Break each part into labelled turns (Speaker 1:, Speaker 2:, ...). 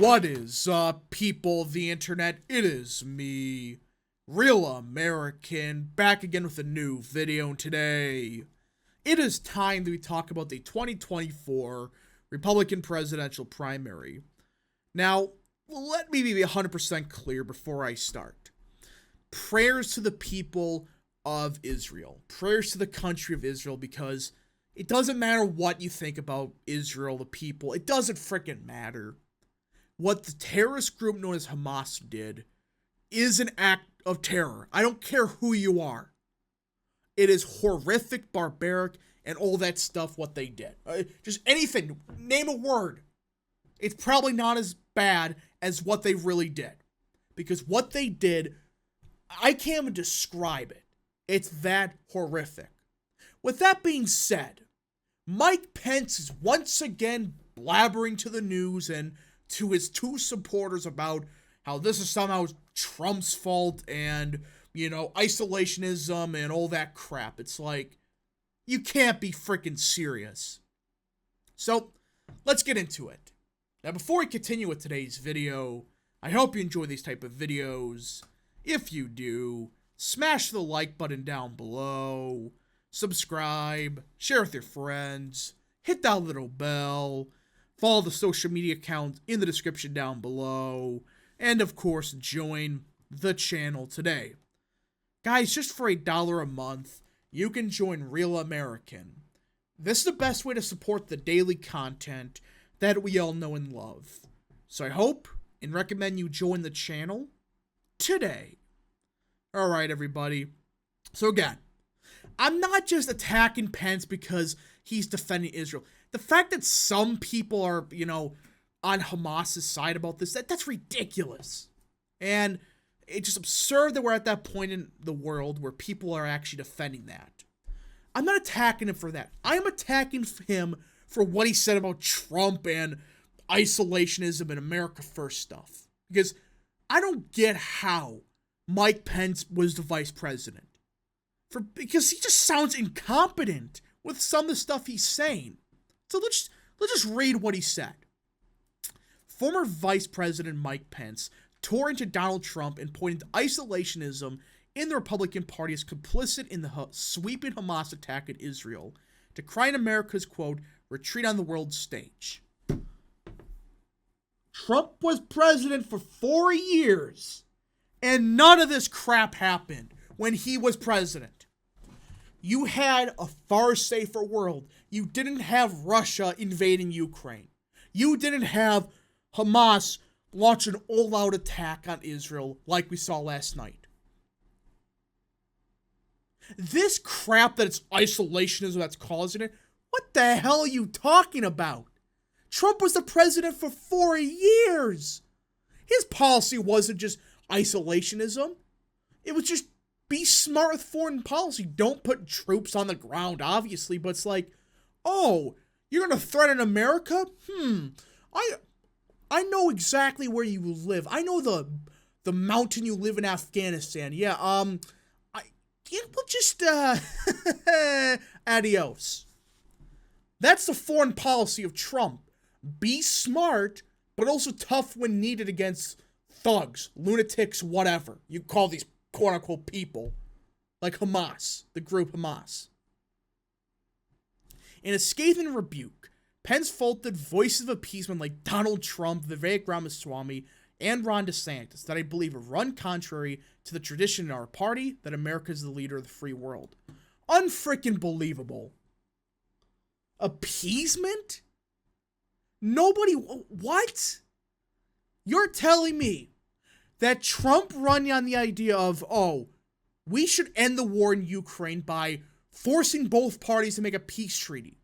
Speaker 1: What is up, people of the internet? It is me, Real American, back again with a new video. And today, it is time that we talk about the 2024 Republican presidential primary. Now, let me be 100% clear before I start. Prayers to the people of Israel. Prayers to the country of Israel, because it doesn't matter what you think about Israel, the people. It doesn't freaking matter. What the terrorist group known as Hamas did is an act of terror. I don't care who you are. It is horrific, barbaric, and all that stuff what they did. Just anything. Name a word. It's probably not as bad as what they really did. Because what they did, I can't even describe it. It's that horrific. With that being said, Mike Pence is once again blabbering to the news and to his two supporters about how this is somehow Trump's fault and, isolationism and all that crap. It's like, you can't be freaking serious. So, let's get into it. Now, before we continue with today's video, I hope you enjoy these type of videos. If you do, smash the like button down below, subscribe, share with your friends, hit that little bell, follow the social media accounts in the description down below, and of course, join the channel today. Guys, just for $1 a month, you can join Real American. This is the best way to support the daily content that we all know and love. So I hope and recommend you join the channel today. Alright, everybody. So again, I'm not just attacking Pence because he's defending Israel. The fact that some people are, on Hamas's side about this, that's ridiculous. And it's just absurd that we're at that point in the world where people are actually defending that. I'm not attacking him for that. I am attacking him for what he said about Trump and isolationism and America First stuff. Because I don't get how Mike Pence was the vice president. Because he just sounds incompetent with some of the stuff he's saying. So let's just read what he said. Former Vice President Mike Pence tore into Donald Trump and pointed to isolationism in the Republican Party as complicit in the sweeping Hamas attack at Israel, decrying America's, quote, retreat on the world stage. Trump was president for 4 years, and none of this crap happened when he was president. You had a far safer world. You didn't have Russia invading Ukraine. You didn't have Hamas launch an all-out attack on Israel like we saw last night. This crap that it's isolationism that's causing it, what the hell are you talking about? Trump was the president for 4 years. His policy wasn't just isolationism. It was just be smart with foreign policy. Don't put troops on the ground, obviously, but it's like, oh, you're going to threaten America? I know exactly where you live. I know the mountain you live in Afghanistan. Yeah, we'll just, adios. That's the foreign policy of Trump. Be smart, but also tough when needed against thugs, lunatics, whatever you call these quote-unquote people, like Hamas, the group Hamas. In a scathing rebuke, Pence faulted voices of appeasement like Donald Trump, Vivek Ramaswamy, and Ron DeSantis that I believe run contrary to the tradition in our party that America is the leader of the free world. Unfreaking believable. Appeasement? Nobody, what? You're telling me that Trump run on the idea of, we should end the war in Ukraine by forcing both parties to make a peace treaty.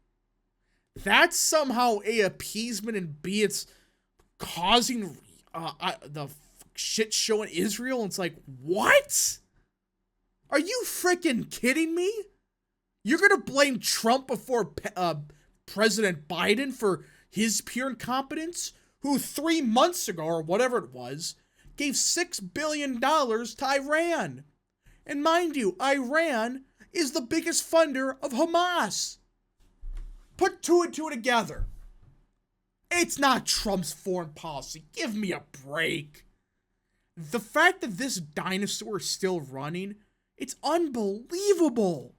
Speaker 1: That's somehow A, appeasement, and B, it's causing the shit show in Israel. And it's like, what? Are you freaking kidding me? You're going to blame Trump before President Biden for his pure incompetence, who 3 months ago, or whatever it was, gave $6 billion to Iran. And mind you, Iran is the biggest funder of Hamas. Put two and two together. It's not Trump's foreign policy. Give me a break. The fact that this dinosaur is still running, it's unbelievable.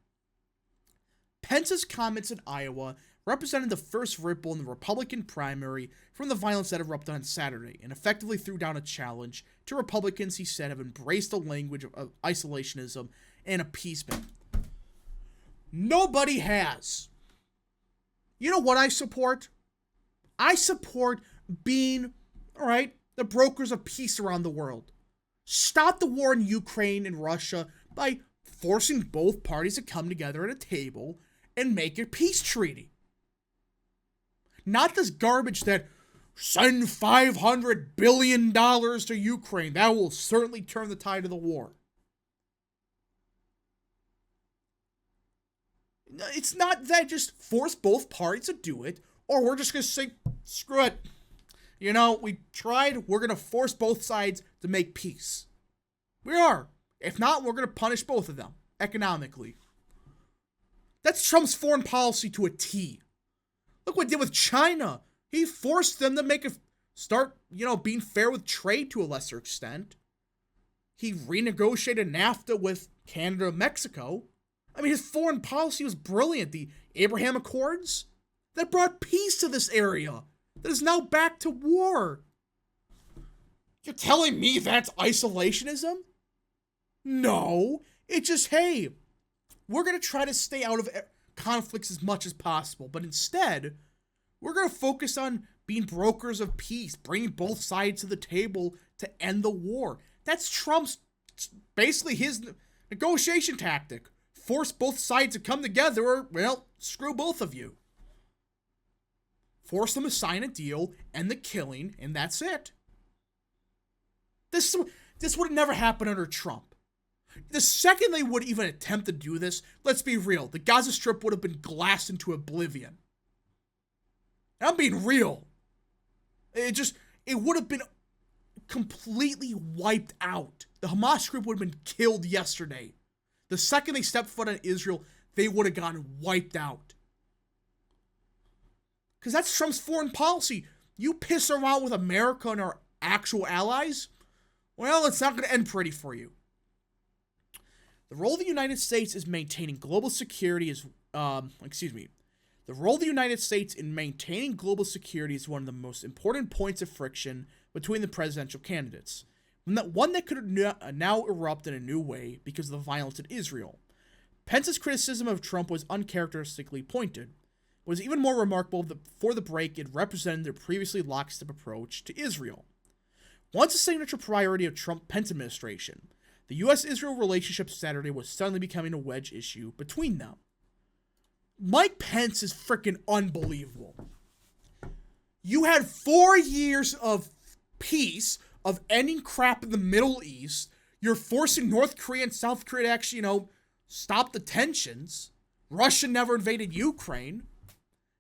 Speaker 1: Pence's comments in Iowa represented the first ripple in the Republican primary from the violence that erupted on Saturday and effectively threw down a challenge to Republicans he said have embraced the language of isolationism and appeasement. Nobody has. You know what I support? I support being, all right, the brokers of peace around the world. Stop the war in Ukraine and Russia by forcing both parties to come together at a table and make a peace treaty. Not this garbage that send $500 billion to Ukraine. That will certainly turn the tide of the war. It's not that, just force both parties to do it, or we're just going to say, screw it. You know, we tried, we're going to force both sides to make peace. We are. If not, we're going to punish both of them economically. That's Trump's foreign policy to a T. Look what he did with China. He forced them to start, being fair with trade to a lesser extent. He renegotiated NAFTA with Canada and Mexico. I mean, his foreign policy was brilliant. The Abraham Accords that brought peace to this area that is now back to war. You're telling me that's isolationism? No. It's just, hey, we're going to try to stay out of conflicts as much as possible, but instead, we're going to focus on being brokers of peace, bringing both sides to the table to end the war. That's Trump's, basically his negotiation tactic. Force both sides to come together, or, well, screw both of you. Force them to sign a deal, end the killing, and that's it. This would have never happened under Trump. The second they would even attempt to do this, let's be real, the Gaza Strip would have been glassed into oblivion. And I'm being real. It would have been completely wiped out. The Hamas group would have been killed yesterday. The second they stepped foot on Israel, they would have gotten wiped out. Because that's Trump's foreign policy. You piss around with America and our actual allies, well, it's not going to end pretty for you. The role of the United States is maintaining global security The role of the United States in maintaining global security is one of the most important points of friction between the presidential candidates. One that could now erupt in a new way because of the violence in Israel. Pence's criticism of Trump was uncharacteristically pointed. What was even more remarkable for the break, it represented their previously lockstep approach to Israel. Once a signature priority of Trump-Pence administration, the U.S.-Israel relationship Saturday was suddenly becoming a wedge issue between them. Mike Pence is freaking unbelievable. You had 4 years of peace, of ending crap in the Middle East. You're forcing North Korea and South Korea to actually, stop the tensions. Russia never invaded Ukraine.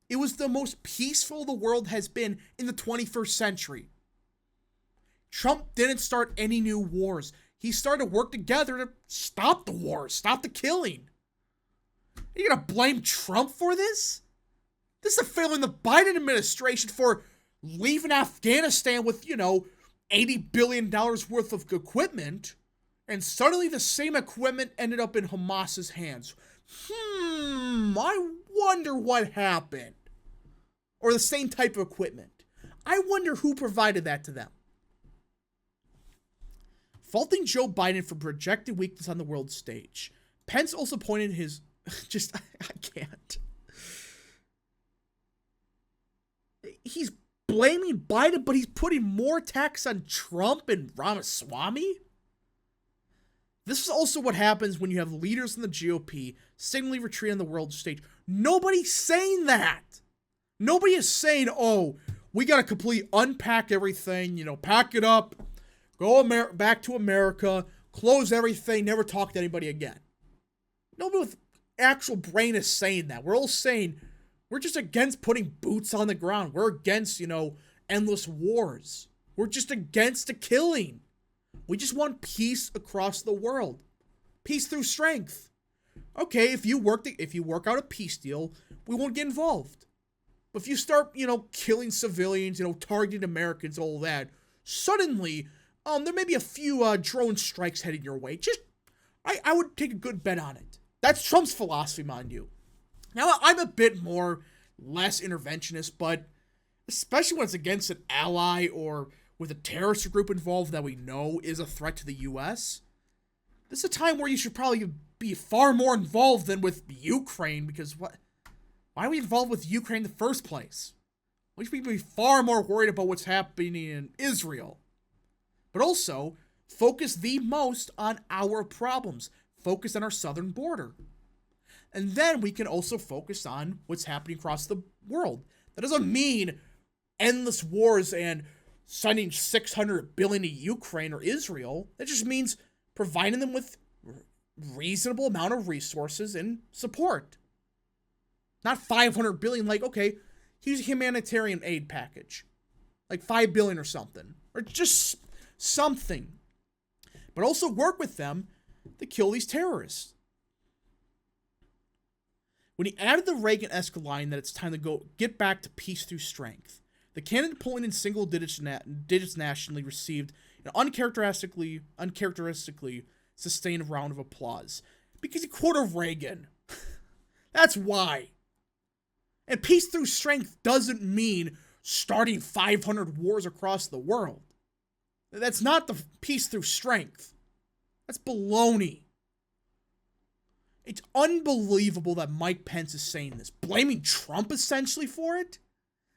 Speaker 1: It was the most peaceful the world has been in the 21st century. Trump didn't start any new wars. He started to work together to stop the wars, stop the killing. You're going to blame Trump for this? This is a failing the Biden administration for leaving Afghanistan with, $80 billion worth of equipment, and suddenly the same equipment ended up in Hamas's hands. I wonder what happened. Or the same type of equipment. I wonder who provided that to them. Faulting Joe Biden for projected weakness on the world stage, Pence also pointed his... I can't. He's blaming Biden, but he's putting more tax on Trump and Ramaswamy? This is also what happens when you have leaders in the GOP seemingly retreat on the world stage. Nobody's saying that. Nobody is saying, oh, we got to completely unpack everything, pack it up, go back to America, close everything, never talk to anybody again. Nobody with actual brain is saying that. We're all saying we're just against putting boots on the ground. We're against, endless wars. We're just against the killing. We just want peace across the world. Peace through strength. Okay, if you work out a peace deal, we won't get involved. But if you start, killing civilians, targeting Americans, all that, suddenly, there may be a few drone strikes heading your way. I would take a good bet on it. That's Trump's philosophy, mind you. Now, I'm a bit less interventionist, but especially when it's against an ally or with a terrorist group involved that we know is a threat to the U.S., this is a time where you should probably be far more involved than with Ukraine, because why are we involved with Ukraine in the first place? We should be far more worried about what's happening in Israel. But also, focus the most on our problems. Focus on our southern border. And then we can also focus on what's happening across the world. That doesn't mean endless wars and sending $600 billion to Ukraine or Israel. That just means providing them with reasonable amount of resources and support. Not $500 billion, like, okay, here's a humanitarian aid package. Like $5 billion or something. Or just something. But also work with them to kill these terrorists. When he added the Reagan-esque line that it's time to get back to peace through strength, the candidate polling in single digits nationally received an uncharacteristically sustained round of applause. Because he quoted Reagan. That's why. And peace through strength doesn't mean starting 500 wars across the world. That's not the peace through strength. That's baloney. It's unbelievable that Mike Pence is saying this, blaming Trump essentially for it,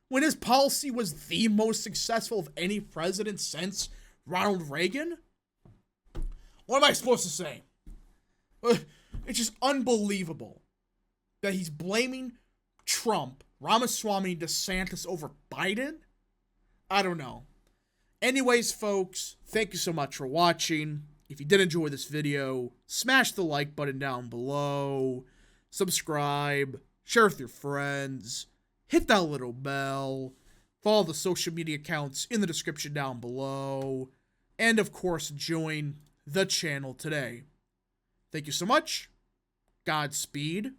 Speaker 1: when his policy was the most successful of any president since Ronald Reagan. What am I supposed to say? It's just unbelievable that he's blaming Trump, Ramaswamy, DeSantis over Biden. I don't know. Anyways, folks, thank you so much for watching. If you did enjoy this video, smash the like button down below, subscribe, share with your friends, hit that little bell, follow the social media accounts in the description down below, and of course, join the channel today. Thank you so much. Godspeed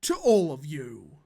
Speaker 1: to all of you.